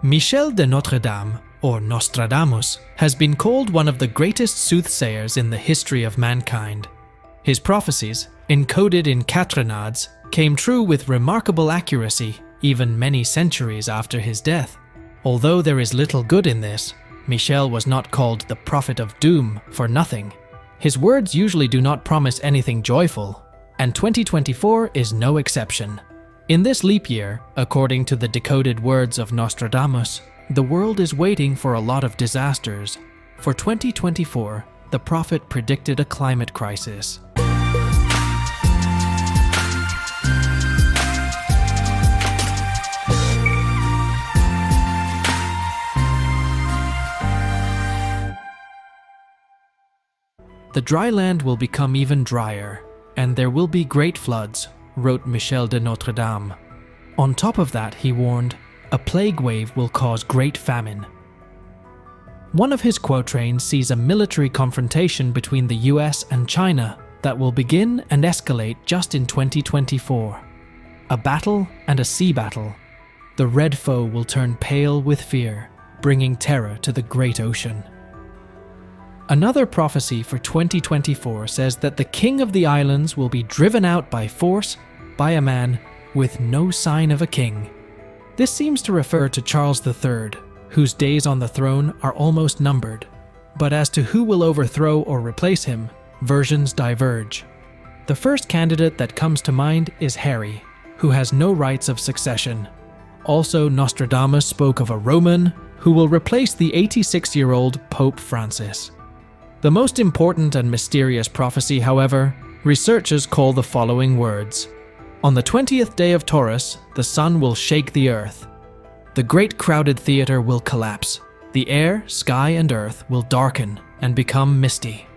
Michel de Notre-Dame, or Nostradamus, has been called one of the greatest soothsayers in the history of mankind. His prophecies, encoded in quaternades, came true with remarkable accuracy even many centuries after his death. Although there is little good in this, Michel was not called the prophet of doom for nothing. His words usually do not promise anything joyful, and 2024 is no exception. In this leap year, according to the decoded words of Nostradamus, the world is waiting for a lot of disasters. For 2024, the prophet predicted a climate crisis. The dry land will become even drier, and there will be great floods, wrote Michel de Notre-Dame. On top of that, he warned, a plague wave will cause great famine. One of his quatrains sees a military confrontation between the US and China that will begin and escalate just in 2024. A battle and a sea battle. The red foe will turn pale with fear, bringing terror to the great ocean. Another prophecy for 2024 says that the king of the islands will be driven out by force by a man with no sign of a king. This seems to refer to Charles III, whose days on the throne are almost numbered. But as to who will overthrow or replace him, versions diverge. The first candidate that comes to mind is Harry, who has no rights of succession. Also, Nostradamus spoke of a Roman who will replace the 86-year-old Pope Francis. The most important and mysterious prophecy, however, researchers call the following words. On the 20th day of Taurus, the sun will shake the earth. The great crowded theater will collapse. The air, sky, and earth will darken and become misty.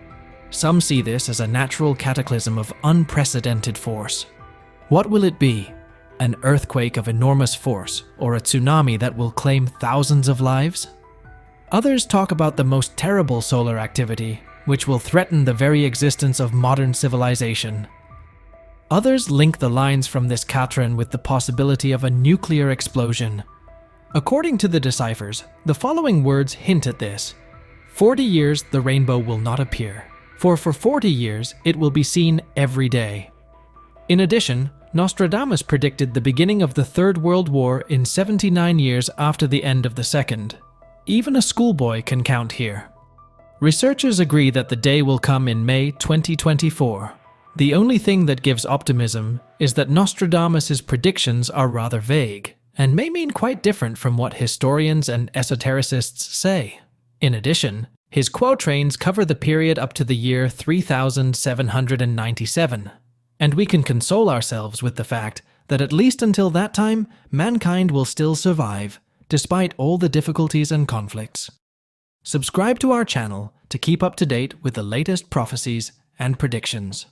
Some see this as a natural cataclysm of unprecedented force. What will it be? An earthquake of enormous force, or a tsunami that will claim thousands of lives? Others talk about the most terrible solar activity, which will threaten the very existence of modern civilization. Others link the lines from this quatrain with the possibility of a nuclear explosion. According to the deciphers, the following words hint at this. 40 years the rainbow will not appear, for 40 years it will be seen every day. In addition, Nostradamus predicted the beginning of the Third World War in 79 years after the end of the Second. Even a schoolboy can count here. Researchers agree that the day will come in May 2024. The only thing that gives optimism is that Nostradamus' predictions are rather vague, and may mean quite different from what historians and esotericists say. In addition, his quatrains cover the period up to the year 3797, and we can console ourselves with the fact that at least until that time, mankind will still survive, despite all the difficulties and conflicts. Subscribe to our channel to keep up to date with the latest prophecies and predictions.